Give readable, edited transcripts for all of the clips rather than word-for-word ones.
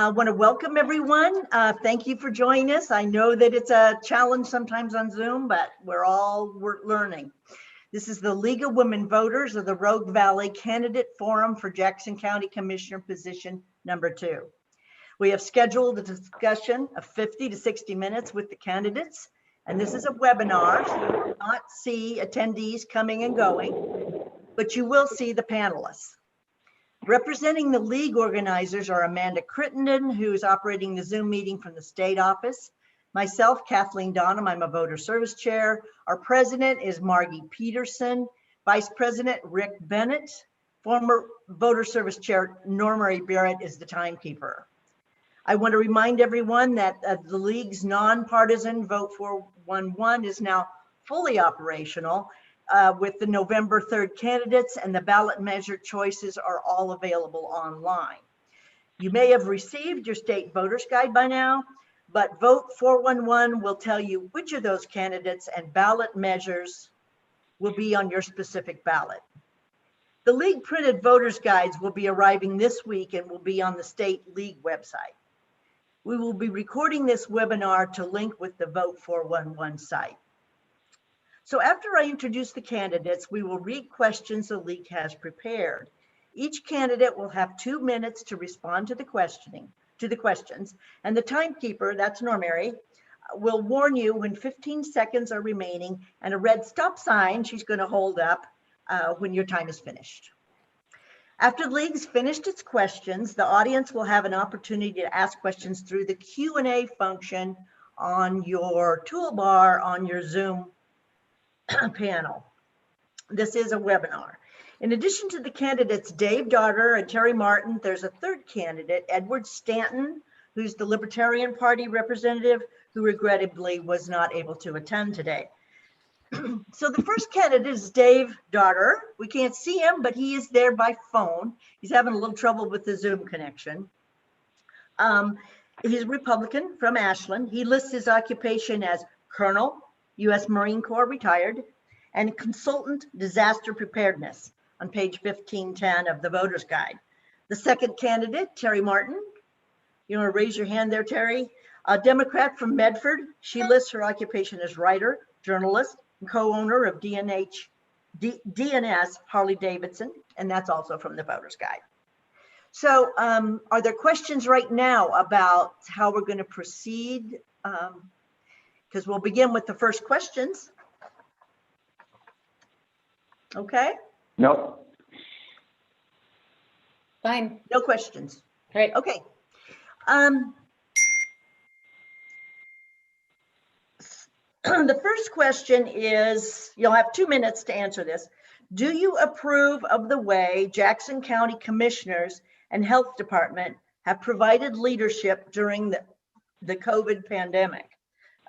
I want to welcome everyone. Thank you for joining us. I know that it's a challenge sometimes on Zoom, but we're learning. This is the League of Women Voters of the Rogue Valley Candidate Forum for Jackson County Commissioner position number 2. We have scheduled a discussion of 50 to 60 minutes with the candidates, and this is a webinar, so you will not see attendees coming and going, but you will see the panelists. Representing the league organizers are Amanda Crittenden, who's operating the Zoom meeting from the state office. Myself, Kathleen Donham, I'm a voter service chair. Our president is Margie Peterson. Vice President Rick Bennett. Former voter service chair Norma Barrett is the timekeeper. I want to remind everyone that the league's nonpartisan Vote 411 is now fully operational. With the November 3rd candidates, and the ballot measure choices are all available online. You may have received your state voters guide by now, but Vote 411 will tell you which of those candidates and ballot measures will be on your specific ballot. The league printed voters guides will be arriving this week and will be on the state league website. We will be recording this webinar to link with the Vote 411 site. So after I introduce the candidates, we will read questions the league has prepared. Each candidate will have 2 minutes to respond to the questions, and the timekeeper, that's Normary, will warn you when 15 seconds are remaining and a red stop sign she's going to hold up when your time is finished. After the league's finished its questions, the audience will have an opportunity to ask questions through the Q&A function on your toolbar on your Zoom panel. This is a webinar. In addition to the candidates Dave Daughter and Terry Martin, there's a third candidate, Edward Stanton, who's the Libertarian Party representative, who regrettably was not able to attend today. So the first candidate is Dave Daughter. We can't see him, but he is there by phone. He's having a little trouble with the Zoom connection. He's a Republican from Ashland. He lists his occupation as Colonel, U.S. Marine Corps retired, and consultant disaster preparedness on page 1510 of the voter's guide. The second candidate, Terry Martin. You want to raise your hand there, Terry? A Democrat from Medford. She lists her occupation as writer, journalist, and co-owner of DNS Harley Davidson, and that's also from the voter's guide. So are there questions right now about how we're going to proceed? Because we'll begin with the first questions. Okay. No. Fine. No questions. Right. Okay. The first question is, you'll have 2 minutes to answer this. Do you approve of the way Jackson County Commissioners and Health Department have provided leadership during the COVID pandemic?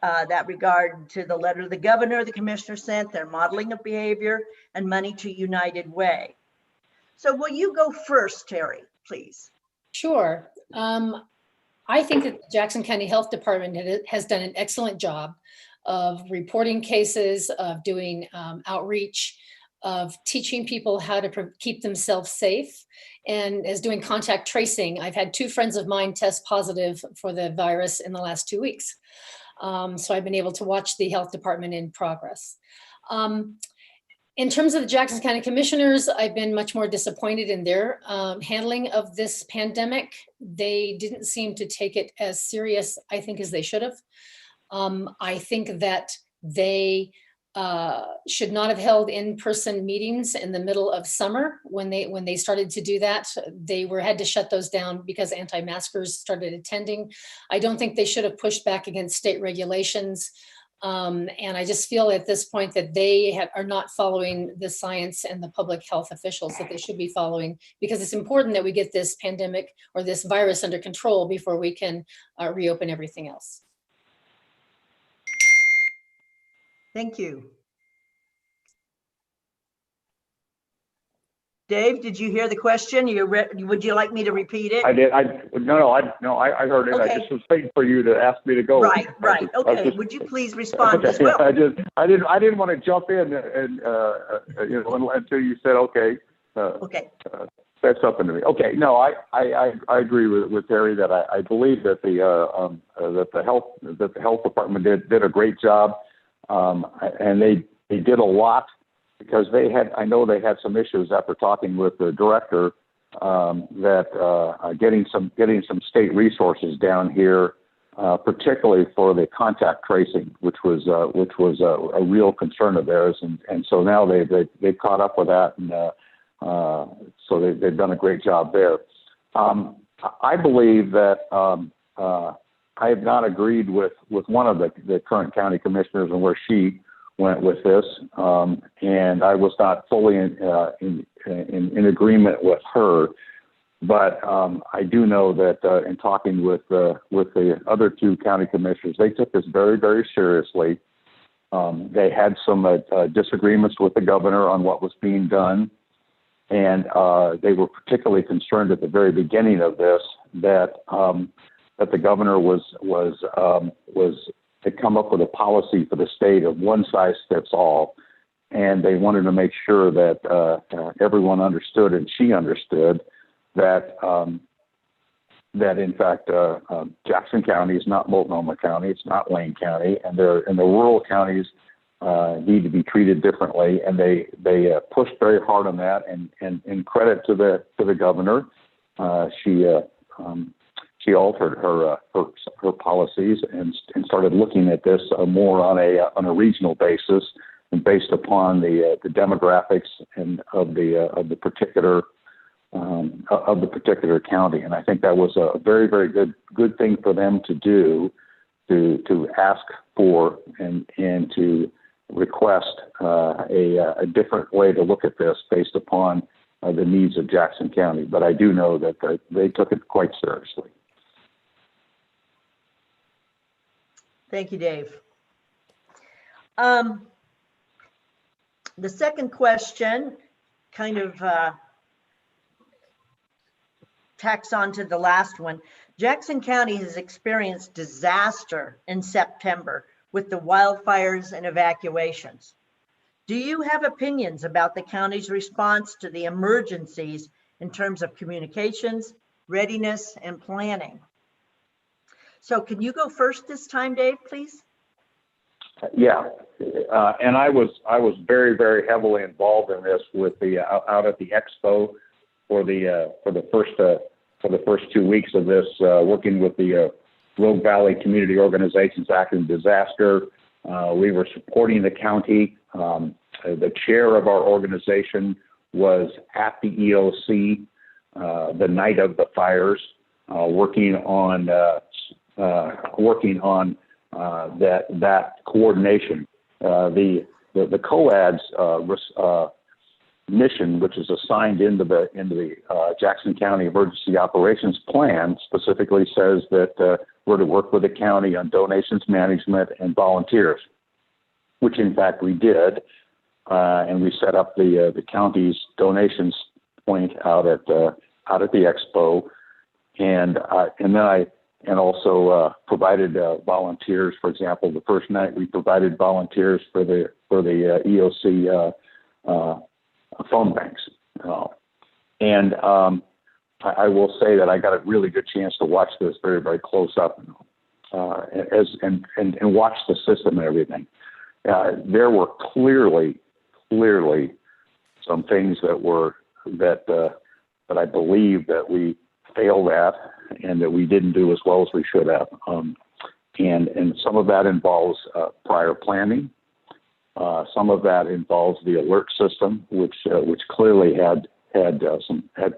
That regard to the letter the governor, the commissioner sent, their modeling of behavior, and money to United Way. So will you go first, Terry, please? Sure. I think that the Jackson County Health Department has done an excellent job of reporting cases, of doing outreach, of teaching people how to keep themselves safe, and is doing contact tracing. I've had 2 friends of mine test positive for the virus in the last 2 weeks. So I've been able to watch the health department in progress. In terms of the Jackson County Commissioners, I've been much more disappointed in their handling of this pandemic. They didn't seem to take it as serious, I think, as they should have. I think that they should not have held in-person meetings in the middle of summer. When they started to do that, they had to shut those down because anti-maskers started attending. I don't think they should have pushed back against state regulations. And I just feel at this point that they are not following the science and the public health officials that they should be following, because it's important that we get this pandemic or this virus under control before we can reopen everything else. Thank you. Dave, did you hear the question? Would you like me to repeat it? I did. I heard it. Okay. I just was waiting for you to ask me to go. Right. Okay. Would you please respond as well? I didn't want to jump in and until you said okay. Okay. That's something to me. Okay, no, I agree with Terry that I believe that the health department did a great job, and they did a lot because I know they had some issues after talking with the director that getting some state resources down here, particularly for the contact tracing, which was a real concern of theirs, and so now they've caught up with that, and so they've done a great job there. I believe that I have not agreed with one of the current county commissioners and where she went with this, and I was not fully in agreement with her. But I do know that in talking with the other two county commissioners, they took this very, very seriously. They had some disagreements with the governor on what was being done, and they were particularly concerned at the very beginning of this that the governor had come up with a policy for the state of one size fits all, and they wanted to make sure that everyone understood, and she understood that in fact Jackson County is not Multnomah County, it's not Wayne County, and the rural counties need to be treated differently, and they pushed very hard on that. And credit to the governor, she altered her policies and started looking at this more on a regional basis and based upon the demographics and of the particular county. And I think that was a very, very good thing for them to do, to ask for and to request a different way to look at this based upon the needs of Jackson County. But I do know that they took it quite seriously. Thank you, Dave. The second question kind of tacks on to the last one. Jackson County has experienced disaster in September with the wildfires and evacuations. Do you have opinions about the county's response to the emergencies in terms of communications, readiness, and planning? So can you go first this time, Dave, please? Yeah, and I was very, very heavily involved in this with the out at the expo for the first 2 weeks of this, working with the Rogue Valley Community Organizations Act in Disaster. We were supporting the county. The chair of our organization was at the EOC the night of the fires, working on that coordination. The COAD's mission, which is assigned into the Jackson County Emergency Operations Plan, specifically says that we're to work with the county on donations management and volunteers, which in fact we did, and we set up the county's donations point out at the expo, and then I also provided volunteers. For example, the first night we provided volunteers for the EOC phone banks, and I will say that I got a really good chance to watch this very, very close up, and watch the system and everything. There were clearly some things that I believe that we failed at and that we didn't do as well as we should have. And some of that involves prior planning. Some of that involves the alert system, which clearly had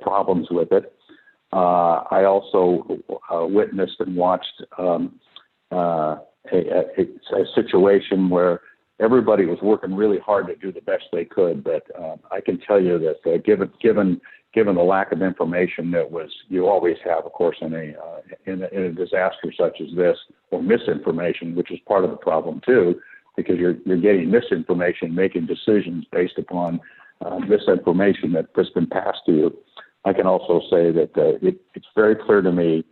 problems with it. I also witnessed and watched a situation where everybody was working really hard to do the best they could, but I can tell you that given the lack of information that you always have, of course, in a disaster such as this, or misinformation, which is part of the problem too, because you're getting misinformation, making decisions based upon misinformation that has been passed to you. I can also say that it's very clear to me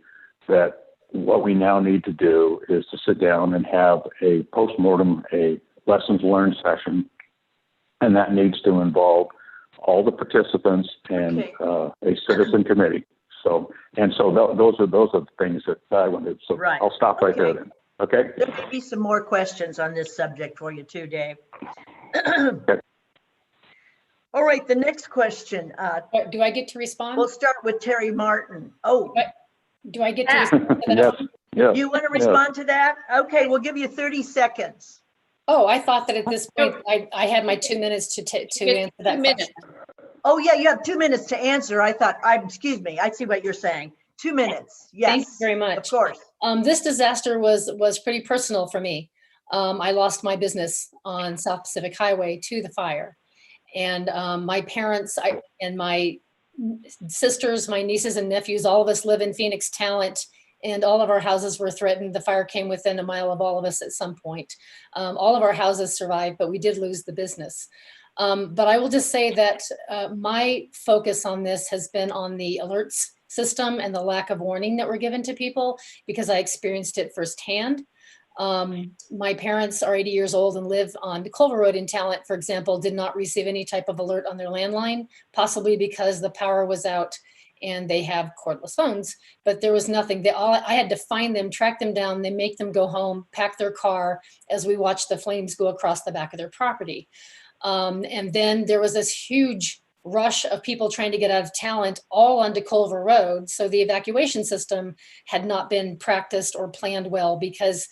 that what we now need to do is to sit down and have a postmortem, a lessons learned session, and that needs to involve all the participants and Okay. a citizen committee. So those are the things that I wanted. So Right. I'll stop right there Okay. then. Okay. There may be some more questions on this subject for you too, Dave. All right, the next question. Do I get to respond? We'll start with Terry Martin. Oh, Do I get to respond to that? Yes. Yes. you want to yes. respond to that? Okay, we'll give you 30 seconds. Oh, I thought that at this point, I had my 2 minutes to answer that question. Oh, yeah, you have 2 minutes to answer. I thought, excuse me, I see what you're saying. 2 minutes, yes. Thank you very much. Of course. This disaster was pretty personal for me. I lost my business on South Pacific Highway to the fire. And my parents and my sisters, my nieces and nephews, all of us live in Phoenix Talent, and all of our houses were threatened. The fire came within a mile of all of us at some point. All of our houses survived, but we did lose the business. But I will just say that my focus on this has been on the alerts system and the lack of warning that were given to people, because I experienced it firsthand. My parents are 80 years old and live on Culver Road in Talent, for example, did not receive any type of alert on their landline, possibly because the power was out and they have cordless phones, but there was nothing. I had to find them, track them down, then make them go home, pack their car as we watched the flames go across the back of their property. And then there was this huge rush of people trying to get out of Talent all onto Culver Road. So the evacuation system had not been practiced or planned well, because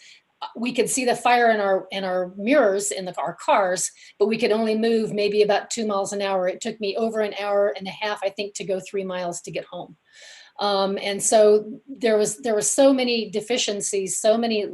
we could see the fire in our mirrors in our cars, but we could only move maybe about 2 miles an hour. It took me over an hour and a half, I think, to go 3 miles to get home. And so there were so many deficiencies, so many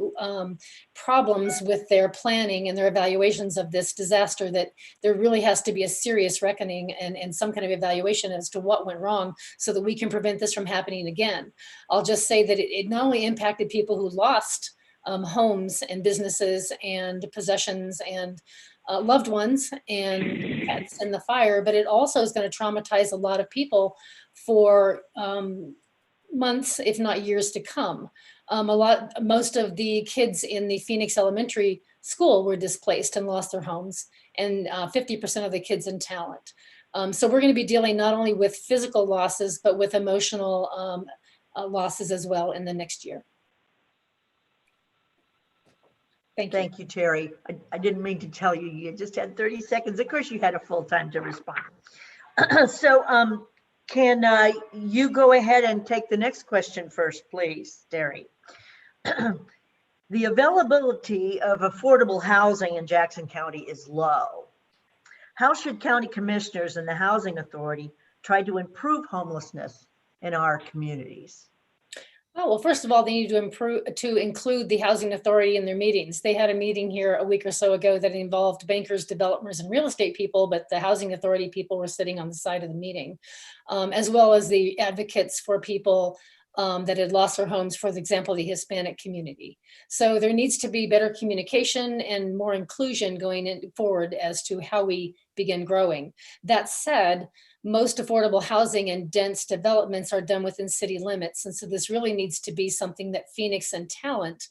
problems with their planning and their evaluations of this disaster, that there really has to be a serious reckoning and some kind of evaluation as to what went wrong, so that we can prevent this from happening again. I'll just say that it not only impacted people who lost homes and businesses and possessions and loved ones and pets in the fire, but it also is going to traumatize a lot of people for months, if not years to come. Most of the kids in the Phoenix Elementary School were displaced and lost their homes, and 50% of the kids in Talent. So we're going to be dealing not only with physical losses, but with emotional losses as well in the next year. Thank you. Thank you, Terry. I didn't mean to tell you, you just had 30 seconds. Of course, you had a full time to respond. So can you go ahead and take the next question first, please, Terry? The availability of affordable housing in Jackson County is low. How should county commissioners and the housing authority try to improve homelessness in our communities? Oh, well, first of all, they need to include the housing authority in their meetings. They had a meeting here a week or so ago that involved bankers, developers, and real estate people, but the housing authority people were sitting on the side of the meeting, as well as the advocates for people that had lost their homes, for example, the Hispanic community. So there needs to be better communication and more inclusion going forward as to how we begin growing. That said, most affordable housing and dense developments are done within city limits. And so this really needs to be something that Phoenix and Talent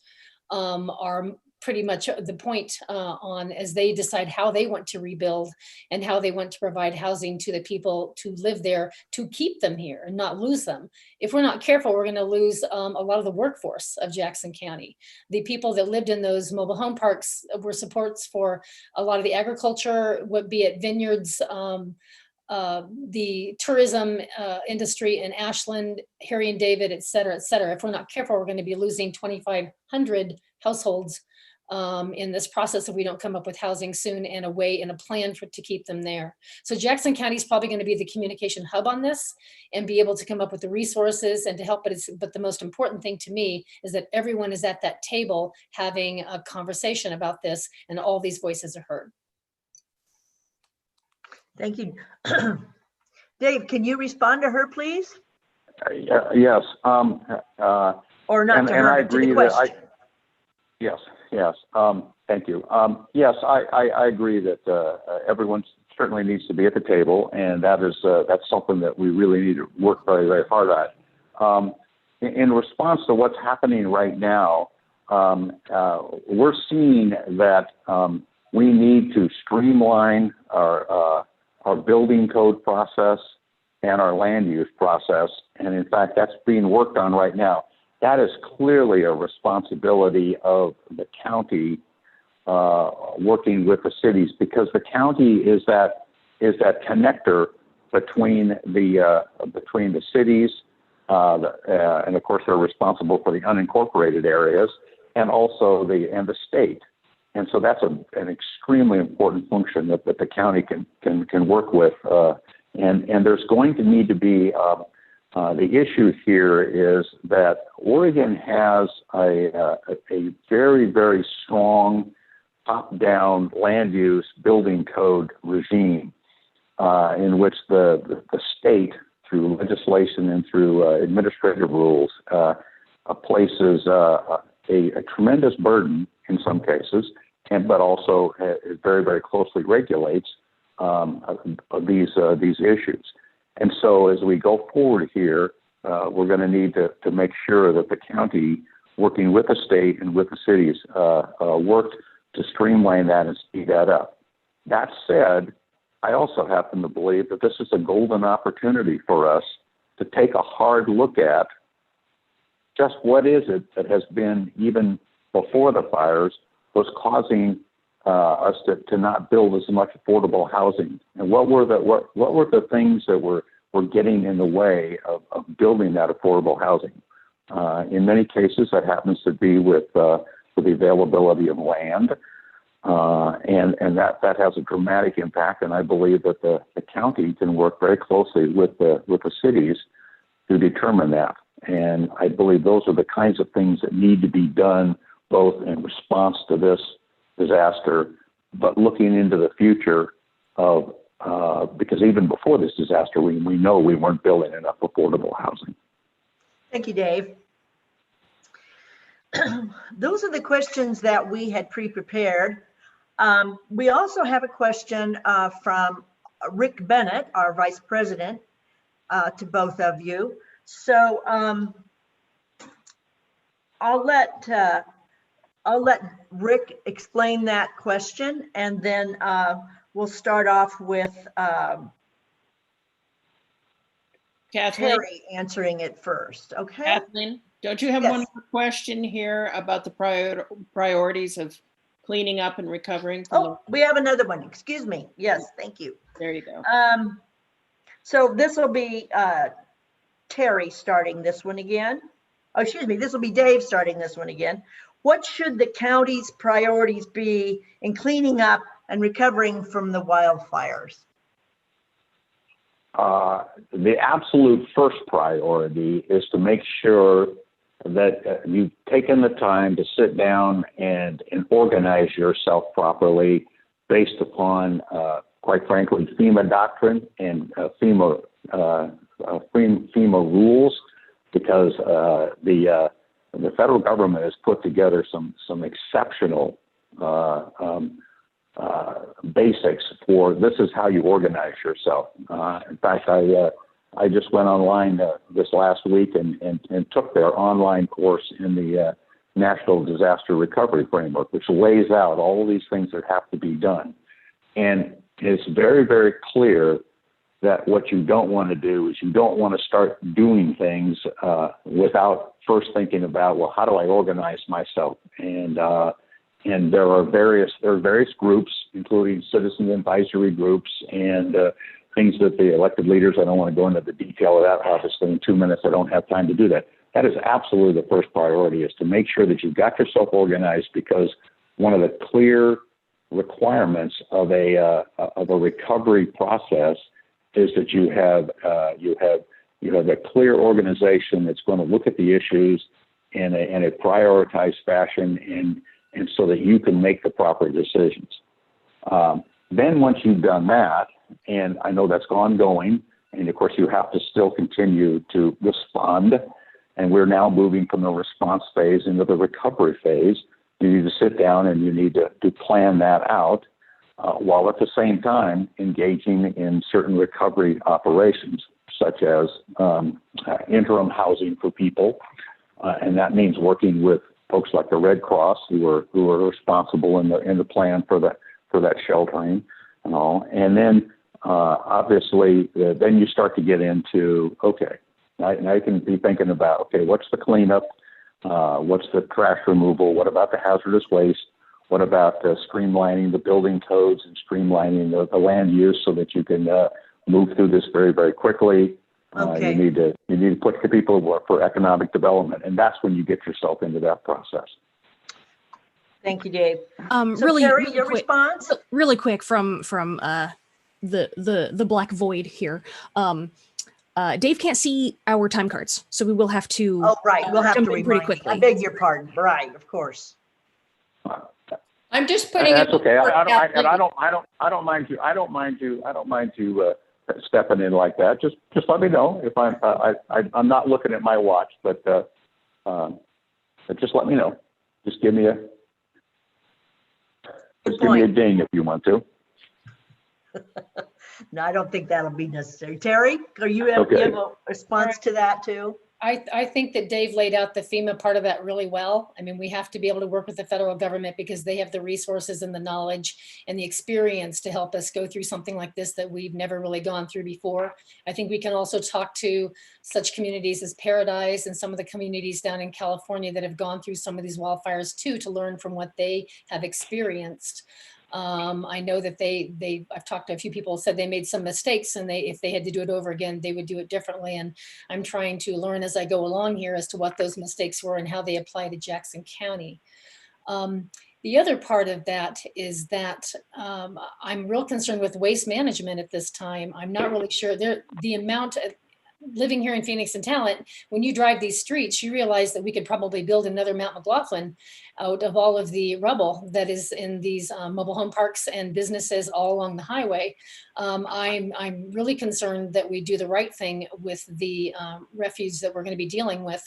are pretty much the point on, as they decide how they want to rebuild and how they want to provide housing to the people to live there, to keep them here and not lose them. If we're not careful, we're going to lose a lot of the workforce of Jackson County. The people that lived in those mobile home parks were supports for a lot of the agriculture, be it vineyards, the tourism industry in Ashland, Harry and David, et cetera, et cetera. If we're not careful, we're going to be losing 2,500 households in this process if we don't come up with housing soon and a way and a plan to keep them there. So Jackson County is probably going to be the communication hub on this and be able to come up with the resources and to help. But the most important thing to me is that everyone is at that table having a conversation about this and all these voices are heard. Thank you. Dave, can you respond to her, please? Yes. Or not and, to and her, I but to agree the that question. Yes. Thank you. Yes, I agree that everyone certainly needs to be at the table, and that's something that we really need to work very, very hard at. In response to what's happening right now, we're seeing that we need to streamline our our building code process and our land use process. And in fact, that's being worked on right now. That is clearly a responsibility of the county working with the cities, because the county is that connector between the cities, and of course they're responsible for the unincorporated areas, and also the state. And so that's an extremely important function that the county can work with. And there's going to need to be, the issue here is that Oregon has a very, very strong top-down land use building code regime in which the state, through legislation and through administrative rules, places a tremendous burden in some cases, but also very, very closely regulates these issues. And so as we go forward here, we're going to need to make sure that the county, working with the state and with the cities, work to streamline that and speed that up. That said, I also happen to believe that this is a golden opportunity for us to take a hard look at just what is it that has been, even before the fires, was causing us to not build as much affordable housing, and what were the things that were getting in the way of building that affordable housing. In many cases, that happens to be with the availability of land, and that has a dramatic impact. And I believe that the county can work very closely with the cities to determine that. And I believe those are the kinds of things that need to be done, both in response to this disaster, but looking into the future of, because even before this disaster, we know we weren't building enough affordable housing. Thank you, Dave. Those are the questions that we had pre-prepared. We also have a question from Rick Bennett, our Vice President, to both of you. So I'll let Rick explain that question, and then we'll start off with Kathleen, Terry answering it first. Okay. Kathleen, don't you have Yes. one more question here about the priorities of cleaning up and recovering from Oh, we have another one. Excuse me. Yes, thank you. There you go. So this will be Terry starting this one again. Oh, excuse me, this will be Dave starting this one again. What should the county's priorities be in cleaning up and recovering from the wildfires? The absolute first priority is to make sure that you've taken the time to sit down and organize yourself properly based upon, quite frankly, FEMA doctrine and FEMA rules, because the federal government has put together some exceptional basics for this is how you organize yourself. In fact, I just went online this last week and took their online course in the National Disaster Recovery Framework, which lays out all these things that have to be done. And it's very, very clear that what you don't want to do is you don't want to start doing things without first thinking about, well, how do I organize myself? And there are various groups, including citizen advisory groups and things that the elected leaders, I don't want to go into the detail of that, obviously, in 2 minutes. I don't have time to do that. That is absolutely the first priority, is to make sure that you've got yourself organized, because one of the clear requirements of a recovery process is that you have a clear organization that's going to look at the issues in a prioritized fashion, and so that you can make the proper decisions. Then once you've done that, and I know that's ongoing, and of course you have to still continue to respond, and we're now moving from the response phase into the recovery phase. You need to sit down and you need to plan that out, while at the same time engaging in certain recovery operations, such as interim housing for people, and that means working with folks like the Red Cross, who are responsible in the plan for that sheltering and all. And then obviously, then you start to get into, okay, now you can be thinking about, okay, what's the cleanup? What's the trash removal? What about the hazardous waste? What about streamlining the building codes and streamlining the land use so that you can move through this very, very quickly? Okay. You need to put the people to work for economic development, and that's when you get yourself into that process. Thank you, Dave. So Really, Terry, really your quick, response? really quick from the black void here. Dave can't see our time cards, so we will have to. Oh, right. We'll have to jump in pretty remind you. I quickly. beg your pardon. Right, of course. I'm just putting. That's okay. I don't mind you stepping in like that. Just let me know if I'm not looking at my watch, but just let me know. Just give me a ding if you want to. No, I don't think that'll be necessary. Terry, you have a response to that too? I think that Dave laid out the FEMA part of that really well. I mean, we have to be able to work with the federal government because they have the resources and the knowledge and the experience to help us go through something like this that we've never really gone through before. I think we can also talk to such communities as Paradise and some of the communities down in California that have gone through some of these wildfires too, to learn from what they have experienced. I know that I've talked to a few people who said they made some mistakes and if they had to do it over again, they would do it differently. And I'm trying to learn as I go along here as to what those mistakes were and how they apply to Jackson County. The other part of that is that I'm real concerned with waste management at this time. I'm not really sure the amount of, living here in Phoenix and Talent, when you drive these streets, you realize that we could probably build another Mount McLaughlin out of all of the rubble that is in these mobile home parks and businesses all along the highway. I'm really concerned that we do the right thing with the refuse that we're going to be dealing with,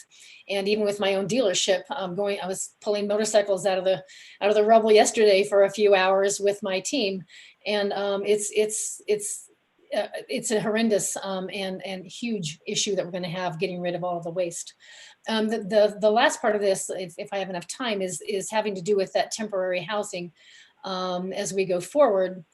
and even with my own dealership. I was pulling motorcycles out of the rubble yesterday for a few hours with my team, and it's a horrendous and huge issue that we're going to have getting rid of all of the waste. The last part of this, if I have enough time, is having to do with that temporary housing as we go forward.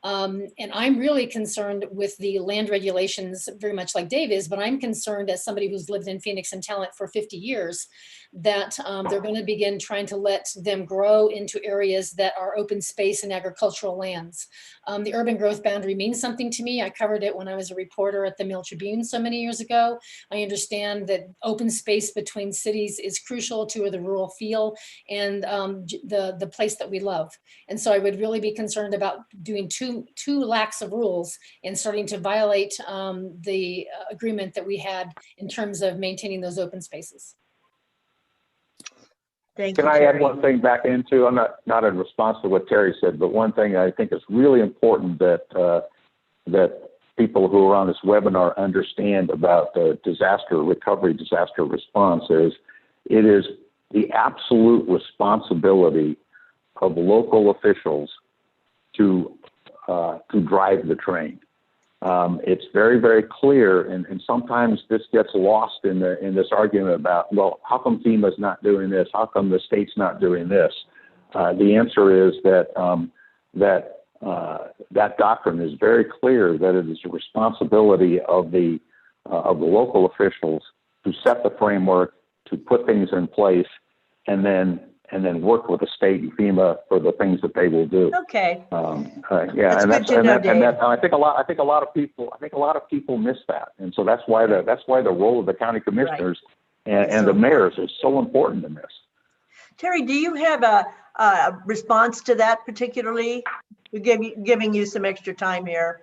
And I'm really concerned with the land regulations, very much like Dave is, but I'm concerned as somebody who's lived in Phoenix and Talent for 50 years, that they're going to begin trying to let them grow into areas that are open space and agricultural lands. The urban growth boundary means something to me. I covered it when I was a reporter at the Mill Tribune so many years ago. I understand that open space between cities is crucial to the rural feel and the place that we love. And so I would really be concerned about doing too lax of rules and starting to violate the agreement that we had in terms of maintaining those open spaces. Thank you, Can I Terry. add one thing back into? I'm not in response to what Terry said, but one thing I think is really important that people who are on this webinar understand about the disaster recovery, disaster response is it is the absolute responsibility of local officials to drive the train. It's very, very clear, and sometimes this gets lost in this argument about, well, how come FEMA's not doing this? How come the state's not doing this? The answer is that doctrine is very clear that it is the responsibility of the local officials to set the framework, to put things in place, and then work with the state and FEMA for the things that they will do. Okay. Yeah, That's and good to know, Dave. I think a lot of people miss that, and so that's why the role of the county commissioners and the mayors is so important in this. Terry, do you have a response to that particularly? We're giving you some extra time here.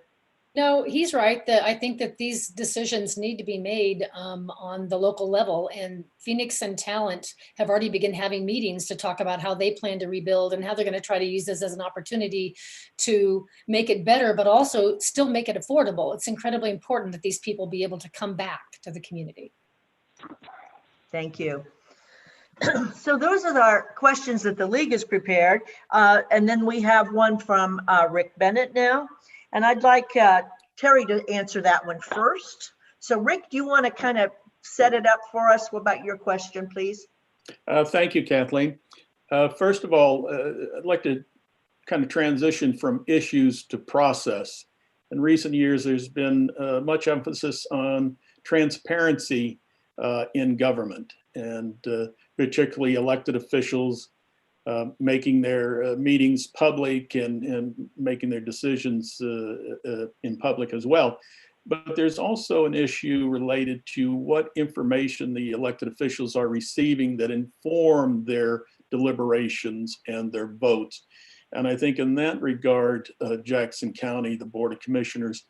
No, he's right. I think that these decisions need to be made on the local level, and Phoenix and Talent have already begun having meetings to talk about how they plan to rebuild and how they're going to try to use this as an opportunity to make it better, but also still make it affordable. It's incredibly important that these people be able to come back to the community. Thank you. So those are our questions that the League has prepared. And then we have one from Rick Bennett now. And I'd like Terry to answer that one first. So Rick, do you want to kind of set it up for us about your question, please? Thank you, Kathleen. First of all, I'd like to kind of transition from issues to process. in recent years, there's been much emphasis on transparency in government, and particularly elected officials making their meetings public and making their decisions in public as well. But there's also an issue related to what information the elected officials are receiving that inform their deliberations and their votes. And I think in that regard, Jackson County, the Board of Commissioners,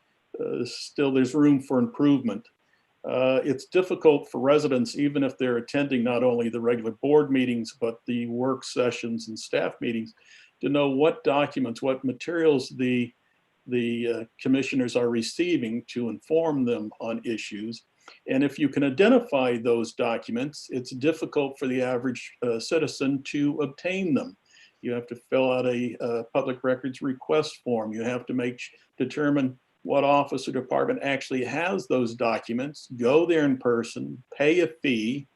still there's room for improvement. It's difficult for residents, even if they're attending not only the regular board meetings, but the work sessions and staff meetings, to know what documents, what materials the commissioners are receiving to inform them on issues. And if you can identify those documents, it's difficult for the average citizen to obtain them. You have to fill out a public records request form. You have to determine what office or department actually has those documents, go there in person, pay a fee,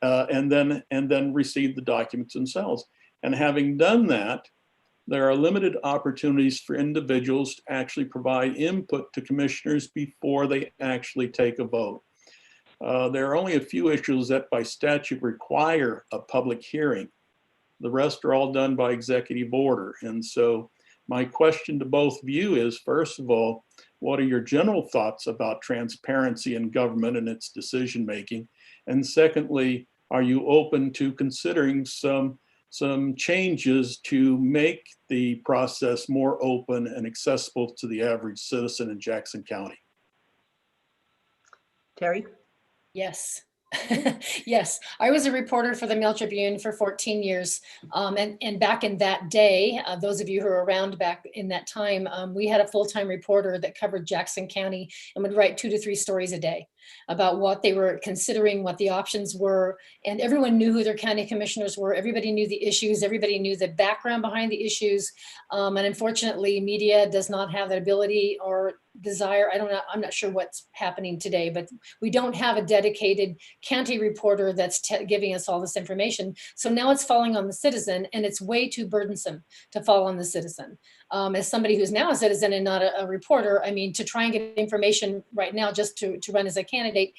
and then receive the documents themselves. And having done that, there are limited opportunities for individuals to actually provide input to commissioners before they actually take a vote. There are only a few issues that by statute require a public hearing. The rest are all done by executive order. And so my question to both of you is, first of all, what are your general thoughts about transparency in government and its decision making? And secondly, are you open to considering some changes to make the process more open and accessible to the average citizen in Jackson County? Terry? Yes. Yes, I was a reporter for the Mail Tribune for 14 years. And back in that day, those of you who are around back in that time, we had a full-time reporter that covered Jackson County and would write 2 to 3 stories a day about what they were considering, what the options were. And everyone knew who their county commissioners were. Everybody knew the issues. Everybody knew the background behind the issues. And unfortunately, media does not have that ability or desire. I don't know. I'm not sure what's happening today, but we don't have a dedicated county reporter that's giving us all this information. So now it's falling on the citizen, and it's way too burdensome to fall on the citizen. As somebody who's now a citizen and not a reporter, I mean, to try and get information right now just to run as a candidate,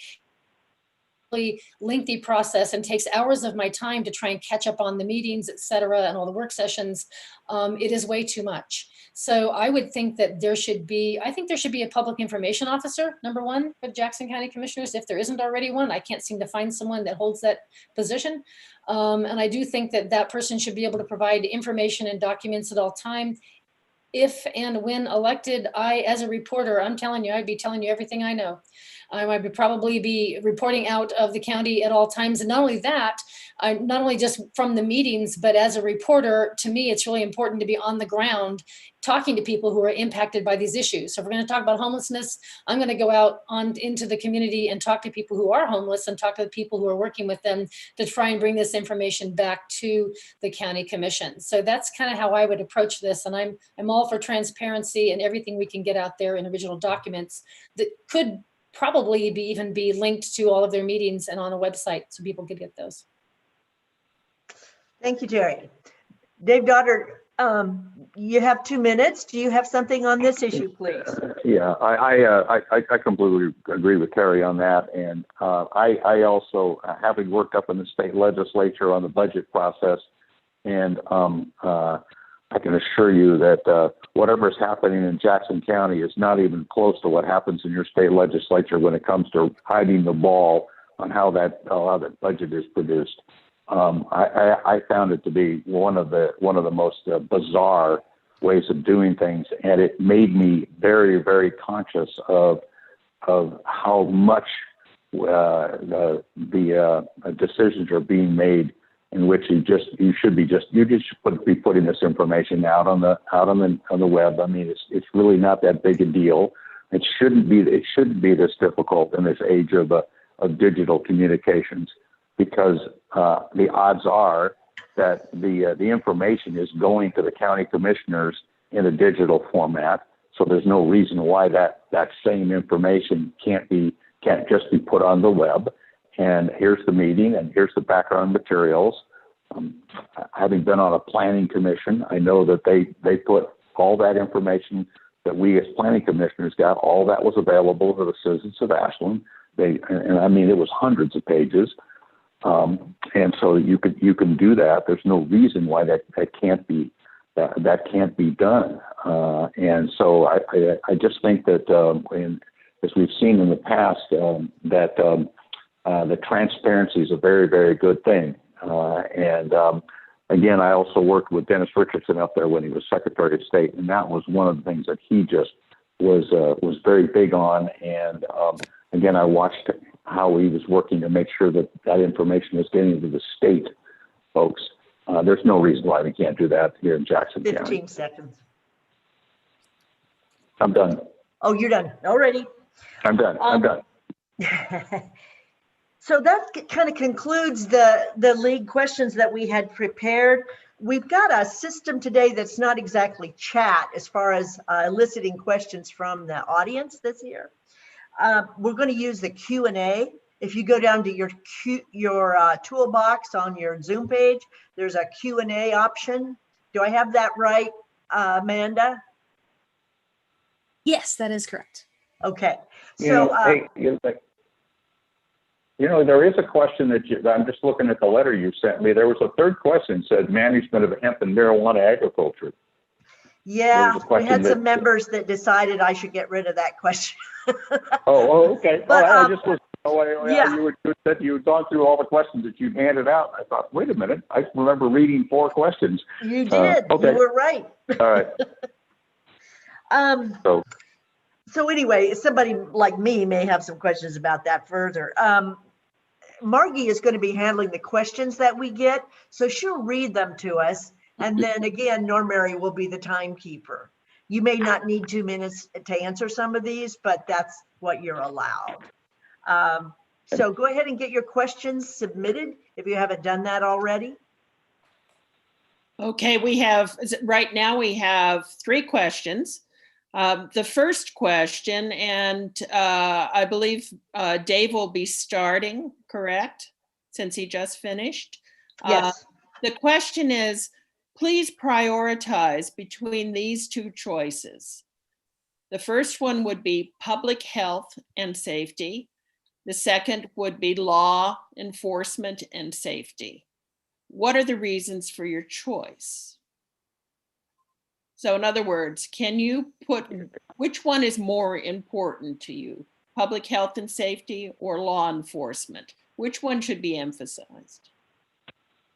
lengthy process and takes hours of my time to try and catch up on the meetings, et cetera, and all the work sessions. It is way too much. So I would think that there should be a public information officer, number one, for Jackson County Commissioners. If there isn't already one, I can't seem to find someone that holds that position. And I do think that that person should be able to provide information and documents at all times. If and when elected, as a reporter, I'm telling you, I'd be telling you everything I know. I would probably be reporting out of the county at all times. And not only that, not only just from the meetings, but as a reporter, to me, it's really important to be on the ground talking to people who are impacted by these issues. So if we're going to talk about homelessness, I'm going to go out into the community and talk to people who are homeless and talk to the people who are working with them to try and bring this information back to the county commission. So that's kind of how I would approach this. And I'm all for transparency and everything we can get out there in original documents that could probably even be linked to all of their meetings and on a website so people could get those. Thank you, Terry. Dave Doddard, you have 2 minutes. Do you have something on this issue, please? Yeah, I completely agree with Terry on that. And I also, having worked up in the state legislature on the budget process, and I can assure you that whatever's happening in Jackson County is not even close to what happens in your state legislature when it comes to hiding the ball on how that budget is produced. I found it to be one of the most bizarre ways of doing things, and it made me very, very conscious of how much the decisions are being made in which you should be putting this information out on the web. I mean, it's really not that big a deal. It shouldn't be this difficult in this age of digital communications, because the odds are that the information is going to the county commissioners in a digital format. So there's no reason why that same information can't just be put on the web. And here's the meeting, and here's the background materials. Having been on a planning commission, I know that they put all that information that we as planning commissioners got. All that was available to the citizens of Ashland. And I mean, it was hundreds of pages. And so you can do that. There's no reason why that can't be done. And so I just think that as we've seen in the past, that the transparency is a very, very good thing. Again, I also worked with Dennis Richardson up there when he was Secretary of State, and that was one of the things that he just was very big on. And again, I watched how he was working to make sure that that information was getting to the state folks. There's no reason why we can't do that here in Jackson 15 County. seconds. I'm done. Oh, you're done already. I'm done. I'm done. So that kind of concludes the league questions that we had prepared. We've got a system today that's not exactly chat as far as eliciting questions from the audience this year. We're going to use the Q&A. If you go down to your toolbox on your Zoom page, there's a Q&A option. Do I have that right, Amanda? Yes, that is correct. Okay. So, there is a question that I'm just looking at the letter you sent me. There was a third question, said management of hemp and marijuana agriculture. yeah, we had some members that decided I should get rid of that question. Okay. But, I just was. yeah. You said you had gone through all the questions that you handed out. I thought, wait a minute, I remember reading 4 questions. You did. Okay. You were right. All right. So anyway, somebody like me may have some questions about that further. Margie is going to be handling the questions that we get, so she'll read them to us. And then again, Normary will be the timekeeper. You may not need 2 minutes to answer some of these, but that's what you're allowed. So go ahead and get your questions submitted if you haven't done that already. Okay, right now we have 3 questions. The first question, and I believe Dave will be starting, correct? Since he just finished. Yes. The question is, please prioritize between these 2 choices. The first one would be public health and safety. The second would be law enforcement and safety. What are the reasons for your choice? So in other words, can you put, which one is more important to you? Public health and safety or law enforcement? Which one should be emphasized?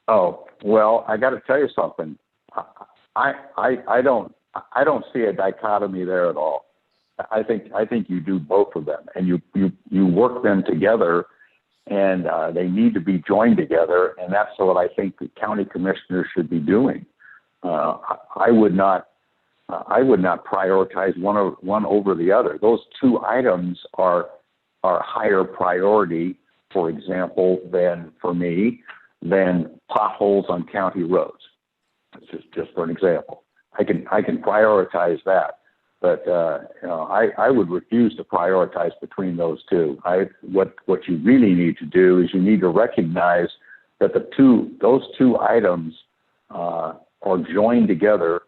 Oh, well, I got to tell you something. I don't see a dichotomy there at all. I think you do both of them, and you work them together, and they need to be joined together, and that's what I think the county commissioners should be doing. I would not prioritize one over the other. Those 2 items are higher priority, for example, than potholes on county roads. It's just for an example. I can prioritize that, but I would refuse to prioritize between those 2. What you really need to do is you need to recognize that those two items are joined together,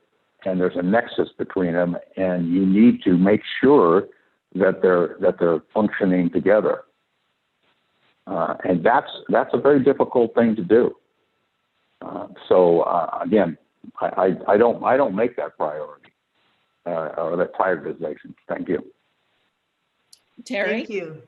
and there's a nexus between them, and you need to make sure that they're functioning together. And that's a very difficult thing to do. Again, I don't make that priority or that prioritization. Thank you. Terry? Thank you.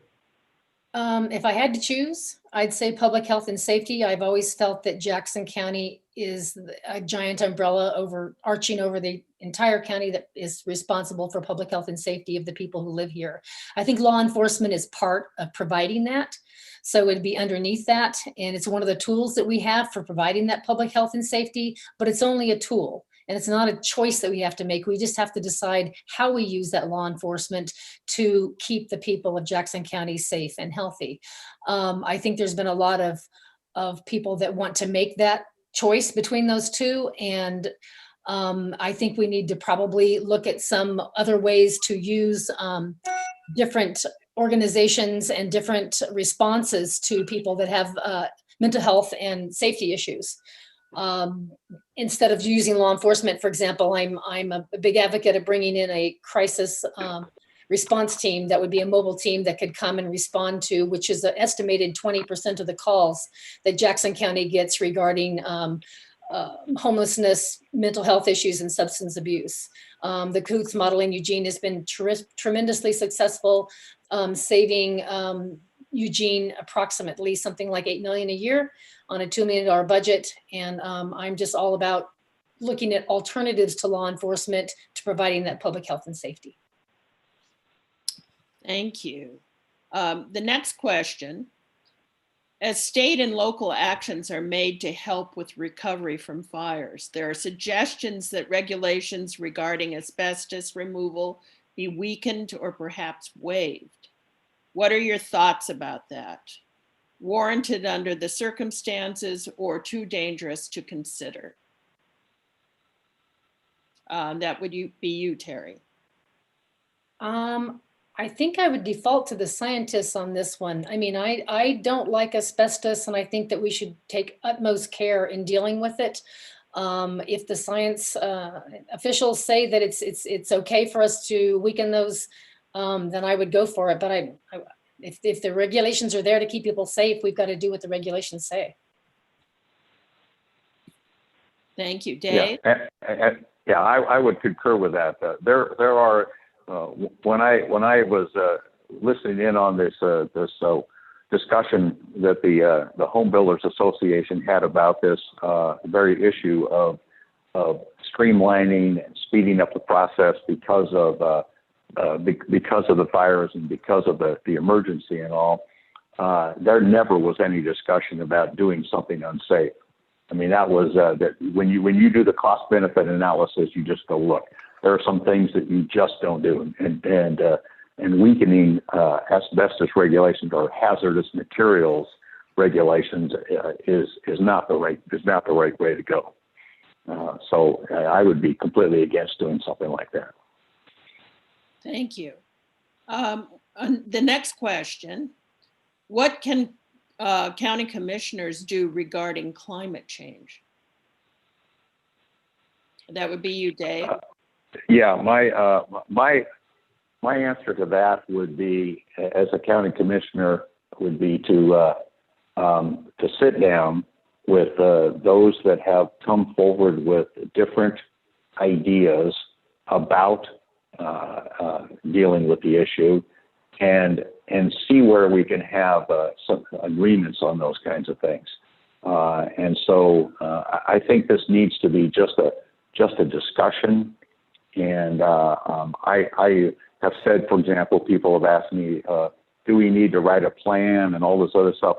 If I had to choose, I'd say public health and safety. I've always felt that Jackson County is a giant umbrella arching over the entire county that is responsible for public health and safety of the people who live here. I think law enforcement is part of providing that. So it'd be underneath that. And it's one of the tools that we have for providing that public health and safety, but it's only a tool. And it's not a choice that we have to make. We just have to decide how we use that law enforcement to keep the people of Jackson County safe and healthy. I think there's been a lot of people that want to make that choice between those 2. And I think we need to probably look at some other ways to use different organizations and different responses to people that have mental health and safety issues. Instead of using law enforcement, for example, I'm a big advocate of bringing in a crisis response team that would be a mobile team that could come and respond to, which is an estimated 20% of the calls that Jackson County gets regarding homelessness, mental health issues, and substance abuse. The Coots model in Eugene has been tremendously successful, saving Eugene approximately something like $8 million a year on a $2 million budget. And I'm just all about looking at alternatives to law enforcement to providing that public health and safety. Thank you. The next question, as state and local actions are made to help with recovery from fires, there are suggestions that regulations regarding asbestos removal be weakened or perhaps waived. What are your thoughts about that? Warranted under the circumstances or too dangerous to consider? That would be you, Terry. I think I would default to the scientists on this one. I mean, I don't like asbestos, and I think that we should take utmost care in dealing with it. If the science officials say that it's okay for us to weaken those, then I would go for it. But if the regulations are there to keep people safe, we've got to do what the regulations say. Thank you, Dave. Yeah, I would concur with that. There are. When I was listening in on this discussion that the Home Builders Association had about this very issue of streamlining and speeding up the process because of the fires and because of the emergency and all, there never was any discussion about doing something unsafe. I mean, that was that when you do the cost benefit analysis, you just go, look, there are some things that you just don't do, and weakening asbestos regulations or hazardous materials regulations is not the right way to go. So I would be completely against doing something like that. Thank you. The next question: what can county commissioners do regarding climate change? That would be you, Dave. Yeah, my answer to that would be, as a county commissioner, would be to sit down with those that have come forward with different ideas about dealing with the issue, and see where we can have some agreements on those kinds of things. And so I think this needs to be just a discussion. And I have said, for example, people have asked me, do we need to write a plan and all this other stuff?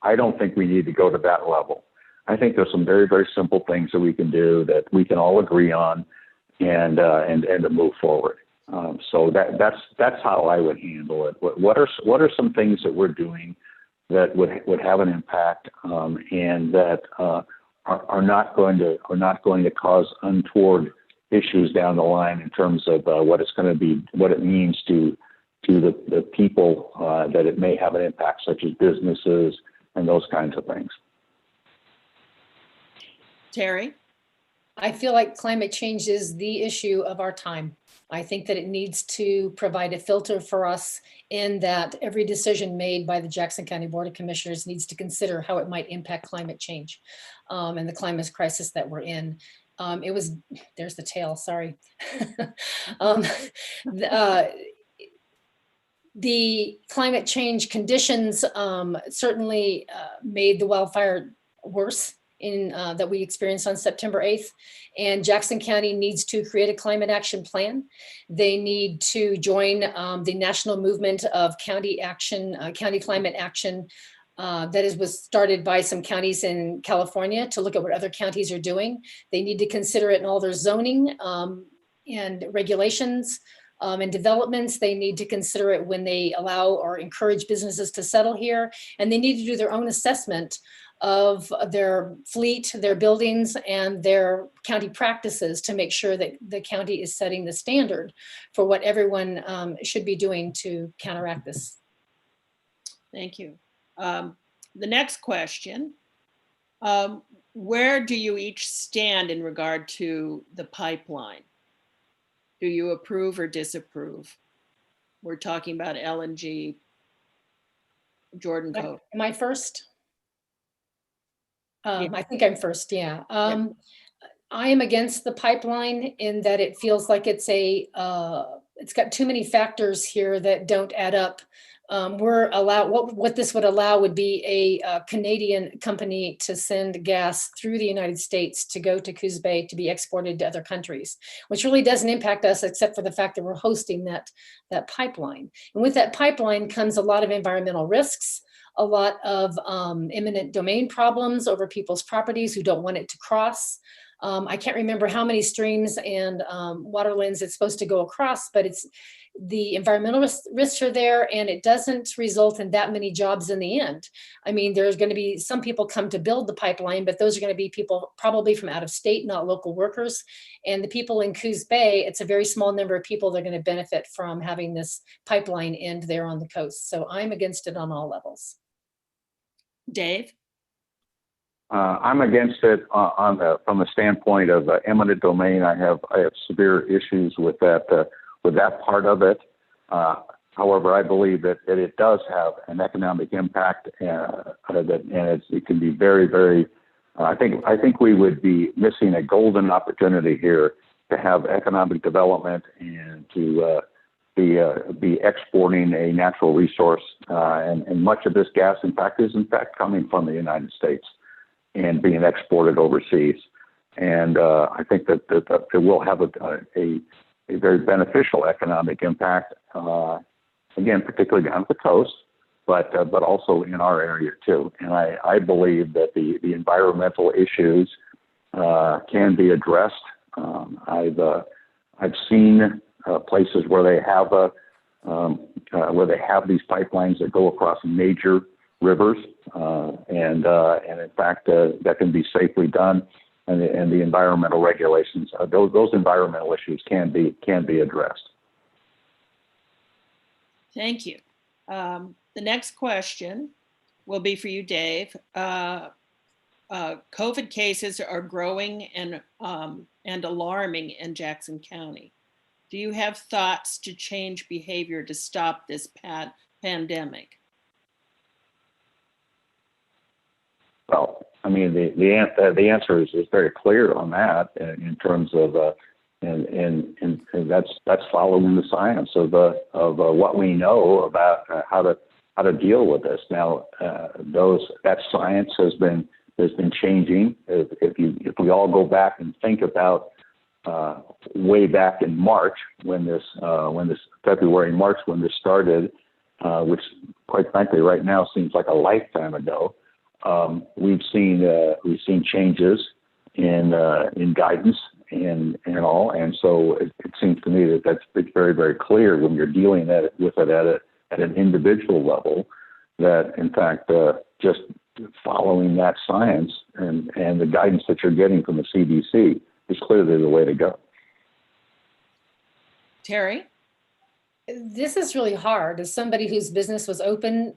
I don't think we need to go to that level. I think there's some very, very simple things that we can do that we can all agree on and to move forward. So that's how I would handle it. What are some things that we're doing that would have an impact and that are not going to cause untoward issues down the line in terms of what it's going to be, what it means to the people that it may have an impact, such as businesses and those kinds of things. Terry? I feel like climate change is the issue of our time. I think that it needs to provide a filter for us in that every decision made by the Jackson County Board of Commissioners needs to consider how it might impact climate change and the climate crisis that we're in. There's the tail, sorry. The climate change conditions certainly made the wildfire worse that we experienced on September 8th. And Jackson County needs to create a climate action plan. They need to join the national movement of county action, county climate action that was started by some counties in California to look at what other counties are doing. They need to consider it in all their zoning and regulations and developments. They need to consider it when they allow or encourage businesses to settle here. And they need to do their own assessment of their fleet, their buildings, and their county practices to make sure that the county is setting the standard for what everyone should be doing to counteract this. Thank you. The next question, Where do you each stand in regard to the pipeline? Do you approve or disapprove? We're talking about LNG. Jordan Cove. Am I first? Yeah. I think I'm first, yeah. I am against the pipeline in that it feels like it's got too many factors here that don't add up. What this would allow would be a Canadian company to send gas through the United States to go to Coos Bay to be exported to other countries, which really doesn't impact us except for the fact that we're hosting that pipeline. And with that pipeline comes a lot of environmental risks, a lot of eminent domain problems over people's properties who don't want it to cross. I can't remember how many streams and waterlands it's supposed to go across, but the environmental risks are there, and it doesn't result in that many jobs in the end. I mean, there's going to be some people come to build the pipeline, but those are going to be people probably from out of state, not local workers. And the people in Coos Bay, it's a very small number of people that are going to benefit from having this pipeline end there on the coast. So I'm against it on all levels. Dave? I'm against it from the standpoint of eminent domain. I have severe issues with that part of it. However, I believe that it does have an economic impact, and it can be very, very. I think we would be missing a golden opportunity here to have economic development and to be exporting a natural resource. And much of this gas, in fact, is coming from the United States and being exported overseas. And I think that it will have a very beneficial economic impact, again, particularly down the coast, but also in our area too. And I believe that the environmental issues can be addressed. I've seen places where they have these pipelines that go across major rivers, and in fact that can be safely done, and the environmental regulations, those environmental issues can be addressed. Thank you. The next question will be for you, Dave. COVID cases are growing and alarming in Jackson County. Do you have thoughts to change behavior to stop this pandemic? Well, I mean, the answer is very clear on that in terms of, and that's following the science of what we know about how to deal with this. Now, that science has been changing. If we all go back and think about way back in March when this February, March when this started, which quite frankly right now seems like a lifetime ago. We've seen changes in guidance and all, and so it seems to me that it's very, very clear when you're dealing with it at an individual level that in fact just following that science and the guidance that you're getting from the CDC is clearly the way to go. Terry? This is really hard. As somebody whose business was open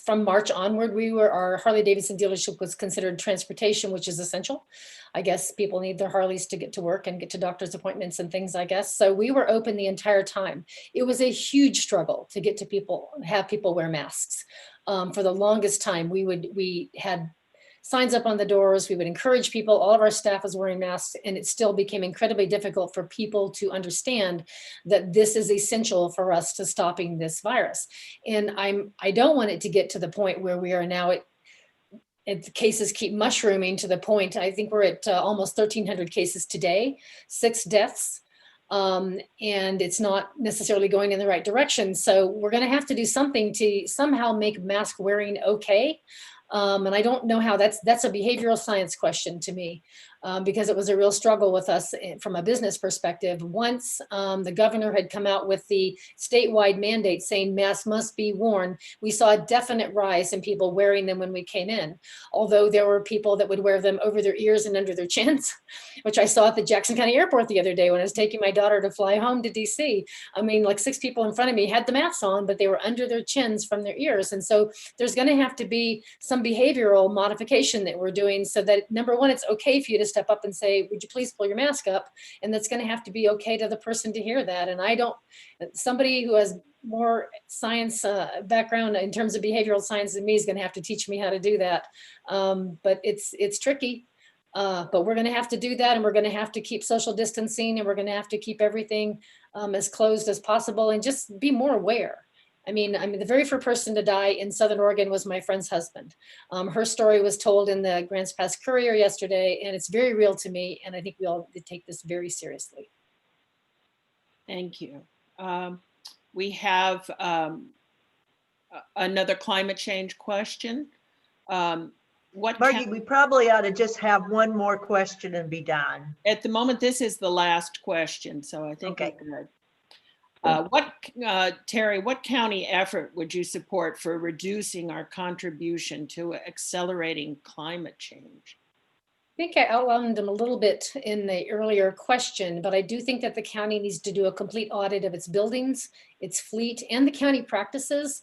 from March onward, our Harley-Davidson dealership was considered transportation, which is essential. I guess people need their Harleys to get to work and get to doctor's appointments and things, I guess. So we were open the entire time. It was a huge struggle to get to have people wear masks. For the longest time, we had signs up on the doors. We would encourage people. All of our staff was wearing masks, and it still became incredibly difficult for people to understand that this is essential for us to stopping this virus. And I don't want it to get to the point where we are now. The cases keep mushrooming to the point. I think we're at almost 1,300 cases today, 6 deaths. And it's not necessarily going in the right direction. So we're going to have to do something to somehow make mask wearing okay. And I don't know how. That's a behavioral science question to me, because it was a real struggle with us from a business perspective. Once the governor had come out with the statewide mandate saying masks must be worn, we saw a definite rise in people wearing them when we came in. Although there were people that would wear them over their ears and under their chins, which I saw at the Jackson County Airport the other day when I was taking my daughter to fly home to DC. I mean, like 6 people in front of me had the masks on, but they were under their chins from their ears. And so there's going to have to be some some behavioral modification that we're doing so that, number one, it's okay for you to step up and say, would you please pull your mask up? And that's going to have to be okay to the person to hear that. And somebody who has more science background in terms of behavioral science than me is going to have to teach me how to do that. But it's tricky. But we're going to have to do that, and we're going to have to keep social distancing, and we're going to have to keep everything as closed as possible, and just be more aware. I mean, the very first person to die in Southern Oregon was my friend's husband. Her story was told in the Grants Pass Courier yesterday, and it's very real to me. And I think we all take this very seriously. Thank you. We have another climate change question. Margie, we probably ought to just have one more question and be done. At the moment, this is the last question, so I think okay. we're good. Terry, what county effort would you support for reducing our contribution to accelerating climate change? I think I outlined them a little bit in the earlier question, but I do think that the county needs to do a complete audit of its buildings, its fleet, and the county practices.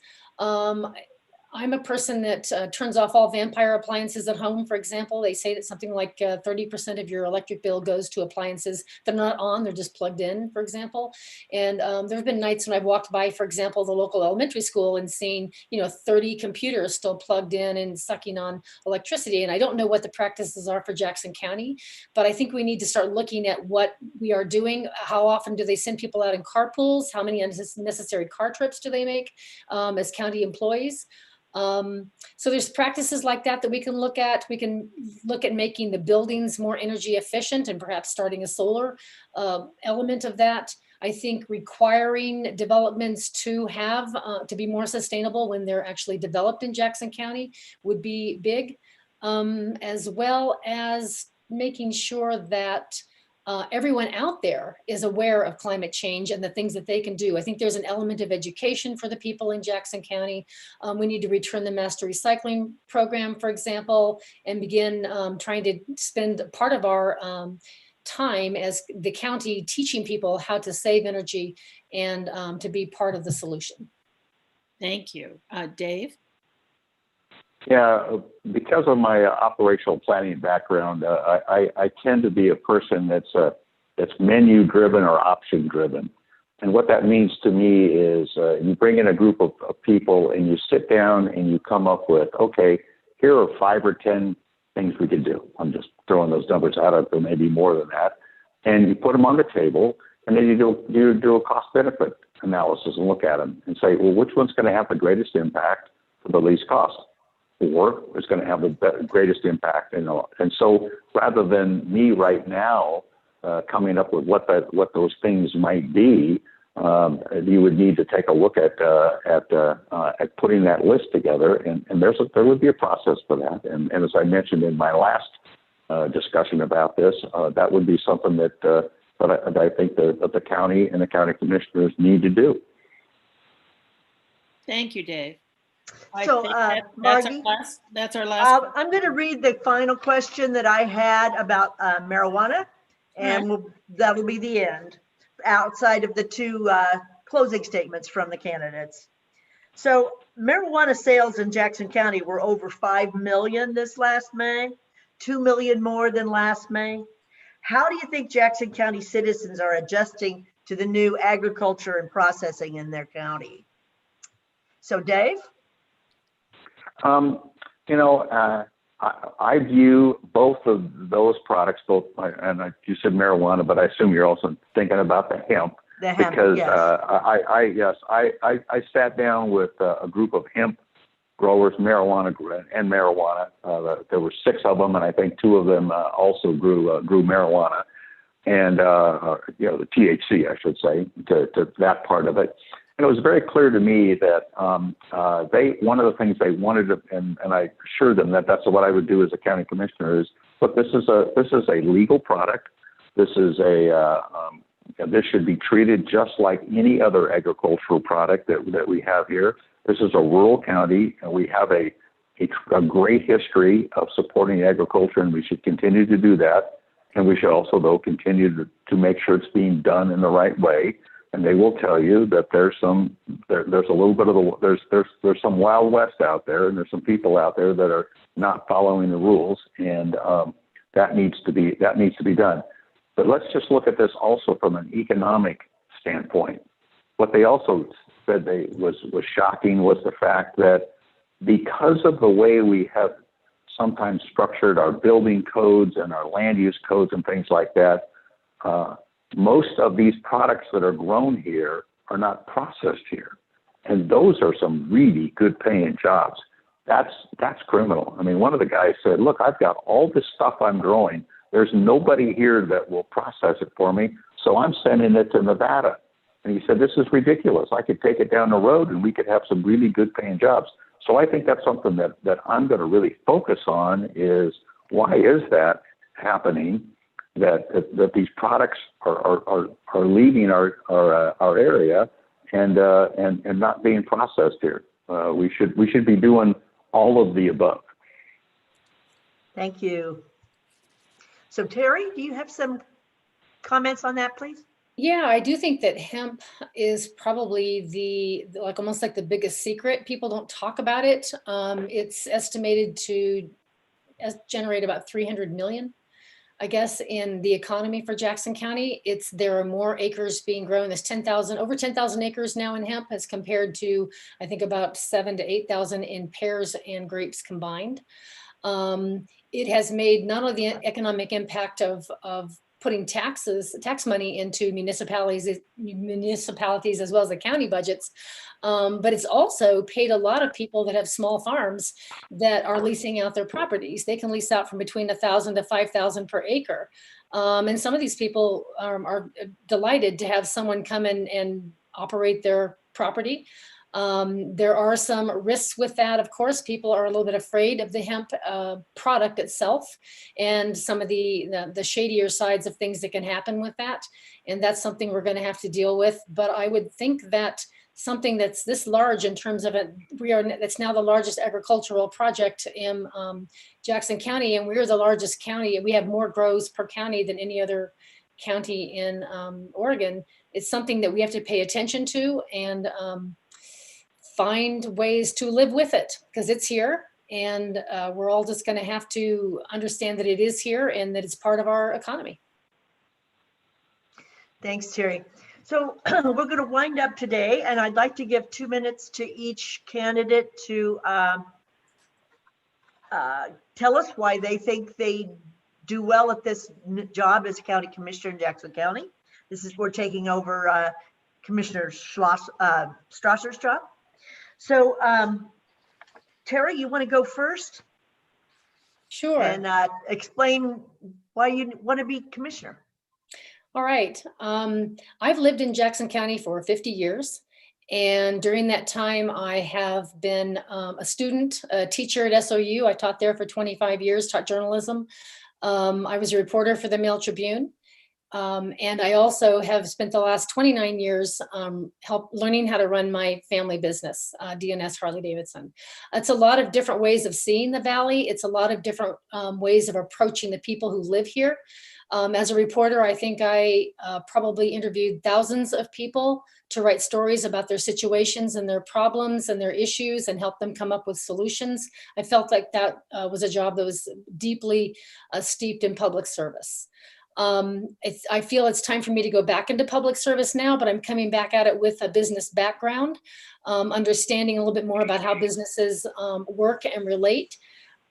I'm a person that turns off all vampire appliances at home, for example. They say that something like 30% of your electric bill goes to appliances that are not on, they're just plugged in, for example. And there have been nights when I've walked by, for example, the local elementary school and seen, 30 computers still plugged in and sucking on electricity. And I don't know what the practices are for Jackson County, but I think we need to start looking at what we are doing. How often do they send people out in carpools? How many unnecessary car trips do they make as county employees? So there's practices like that we can look at. We can look at making the buildings more energy efficient and perhaps starting a solar element of that. I think requiring developments to have to be more sustainable when they're actually developed in Jackson County would be big, as well as making sure that everyone out there is aware of climate change and the things that they can do. I think there's an element of education for the people in Jackson County. We need to return the master recycling program, for example, and begin trying to spend part of our time as the county teaching people how to save energy and to be part of the solution. Thank you. Dave? Yeah, because of my operational planning background, I tend to be a person that's menu driven or option driven. And what that means to me is you bring in a group of people and you sit down and you come up with, okay, here are 5 or 10 things we could do. I'm just throwing those numbers out, there may be more than that. And you put them on the table, and then you do a cost benefit analysis and look at them and say, well, which one's going to have the greatest impact for the least cost? Or is going to have the greatest impact. And so rather than me right now coming up with what those things might be, you would need to take a look at putting that list together. And there would be a process for that. And as I mentioned in my last discussion about this, that would be something that I think that the county and the county commissioners need to do. Thank you, Dave. So, Margie, that's our last. I'm going to read the final question that I had about marijuana, and that will be the end, outside of the 2 closing statements from the candidates. So, marijuana sales in Jackson County were over 5 million this last May, 2 million more than last May. How do you think Jackson County citizens are adjusting to the new agriculture and processing in their county? So, Dave? I view both of those products, you said marijuana, but I assume you're also thinking about the hemp. The hemp, because yes. I sat down with a group of hemp growers, marijuana. There were 6 of them, and I think 2 of them also grew marijuana, and the THC, I should say, to that part of it. And it was very clear to me that one of the things they wanted to, and I assured them that that's what I would do as a county commissioner is, look, this is a legal product. This is this should be treated just like any other agricultural product that we have here. This is a rural county, and we have a great history of supporting agriculture, and we should continue to do that. And we should also, though, continue to make sure it's being done in the right way. and they will tell you that there's a little bit of there's some Wild West out there, and there's some people out there that are not following the rules, and that needs to be done. But let's just look at this also from an economic standpoint. What they also said was shocking was the fact that because of the way we have sometimes structured our building codes and our land use codes and things like that, most of these products that are grown here are not processed here. And those are some really good paying jobs. That's criminal. I mean, one of the guys said, look, I've got all this stuff I'm growing. There's nobody here that will process it for me, so I'm sending it to Nevada. And he said, this is ridiculous. I could take it down the road and we could have some really good paying jobs. So I think that's something that I'm going to really focus on is why is that happening, that these products are leaving our area and not being processed here. We should be doing all of the above. Thank you. So Terry, do you have some comments on that, please? Yeah, I do think that hemp is probably almost like the biggest secret. People don't talk about it. It's estimated to generate about 300 million, I guess, in the economy for Jackson County. There are more acres being grown. There's over 10,000 acres now in hemp as compared to, I think, about 7,000 to 8,000 in pears and grapes combined. It has made not only the economic impact of putting tax money into municipalities as well as the county budgets. But it's also paid a lot of people that have small farms that are leasing out their properties. They can lease out from between 1,000 to 5,000 per acre. And some of these people are delighted to have someone come in and operate their property. There are some risks with that. Of course, people are a little bit afraid of the hemp product itself and some of the shadier sides of things that can happen with that. And that's something we're going to have to deal with. But I would think that something that's this large in terms of that's now the largest agricultural project in Jackson County, and we're the largest county. We have more grows per county than any other county in Oregon. It's something that we have to pay attention to and find ways to live with it because it's here, and we're all just going to have to understand that it is here and that it's part of our economy. Thanks, Terry. So we're going to wind up today, and I'd like to give 2 minutes to each candidate to tell us why they think they do well at this job as county commissioner in Jackson County. We're taking over Commissioner Strasser's job. So, Terry, you want to go first? Sure. And explain why you want to be commissioner. All right. I've lived in Jackson County for 50 years. And during that time, I have been a student, a teacher at SOU. I taught there for 25 years, taught journalism. I was a reporter for the Mail Tribune. And I also have spent the last 29 years learning how to run my family business, DNS Harley Davidson. It's a lot of different ways of seeing the Valley. It's a lot of different ways of approaching the people who live here. As a reporter, I think I probably interviewed thousands of people to write stories about their situations and their problems and their issues and help them come up with solutions. I felt like that was a job that was deeply steeped in public service. I feel it's time for me to go back into public service now, but I'm coming back at it with a business background, understanding a little bit more about how businesses work and relate,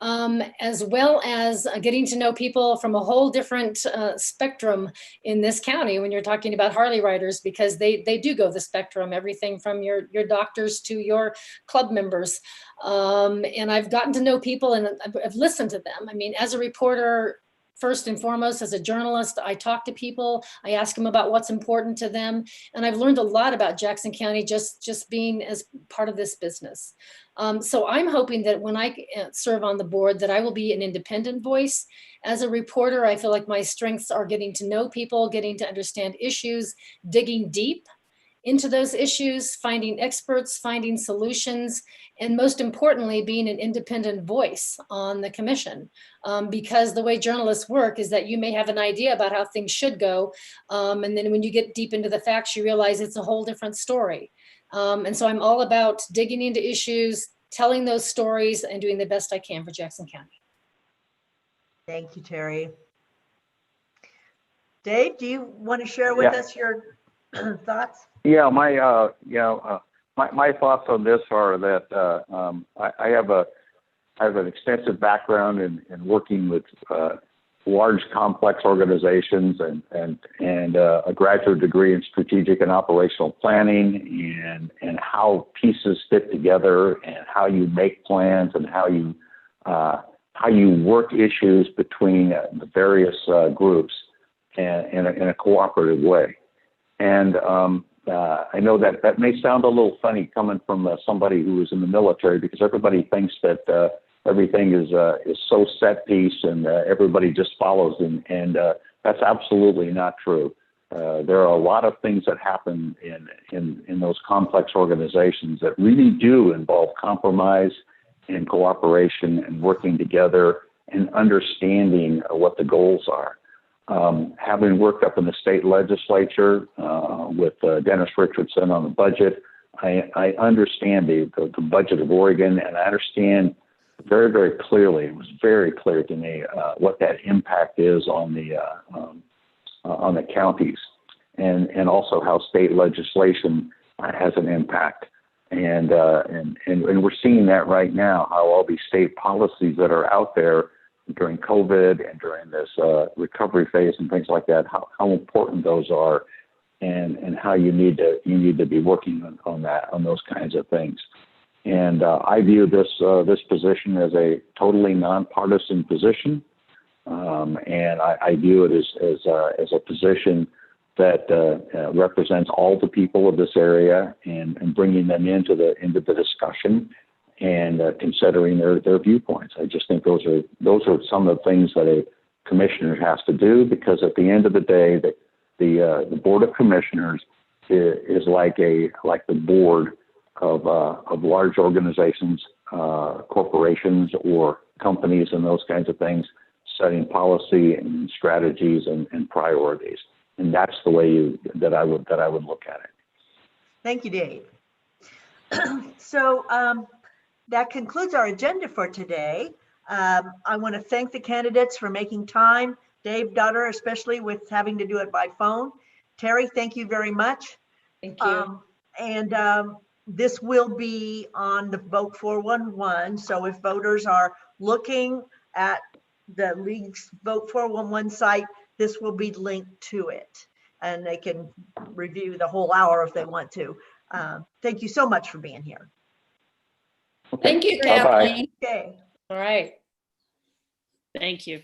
as well as getting to know people from a whole different spectrum in this county when you're talking about Harley riders, because they do go the spectrum, everything from your doctors to your club members. And I've gotten to know people and I've listened to them. I mean, as a reporter, first and foremost, as a journalist, I talk to people, I ask them about what's important to them. And I've learned a lot about Jackson County just being as part of this business. So I'm hoping that when I serve on the board, that I will be an independent voice. As a reporter, I feel like my strengths are getting to know people, getting to understand issues, digging deep, into those issues, finding experts, finding solutions, and most importantly, being an independent voice on the commission. Because the way journalists work is that you may have an idea about how things should go. And then when you get deep into the facts, you realize it's a whole different story. And so I'm all about digging into issues, telling those stories, and doing the best I can for Jackson County. Thank you, Terry. Dave, do you want to share with us your thoughts? Yeah, my thoughts on this are that I have an extensive background in working with large, complex organizations and a graduate degree in strategic and operational planning and how pieces fit together and how you make plans and how you work issues between the various groups in a cooperative way. And I know that may sound a little funny coming from somebody who was in the military, because everybody thinks that everything is so set piece and everybody just follows, and that's absolutely not true. There are a lot of things that happen in those complex organizations that really do involve compromise and cooperation and working together and understanding what the goals are. Having worked up in the state legislature with Dennis Richardson on the budget, I understand the budget of Oregon, and I understand very, very clearly. It was very clear to me what that impact is on the counties, and also how state legislation has an impact. And we're seeing that right now, how all these state policies that are out there during COVID and during this recovery phase and things like that, how important those are, and how you need to be working on those kinds of things. And I view this position as a totally nonpartisan position, and I view it as a position that represents all the people of this area and bringing them into the discussion and considering their viewpoints. I just think those are some of the things that a commissioner has to do, because at the end of the day, the board of commissioners is like the board of large organizations, corporations, or companies, and those kinds of things, setting policy and strategies and priorities. And that's the way that I would look at it. Thank you, Dave. So that concludes our agenda for today. I want to thank the candidates for making time. Dave Dutter, especially with having to do it by phone. Terry, thank you very much. Thank you. This will be on the Vote 411. So if voters are looking at the League's Vote 411 site, this will be linked to it, and they can review the whole hour if they want to. Thank you so much for being here. Thank you, Bye-bye. Kathleen. Okay. All right. Thank you.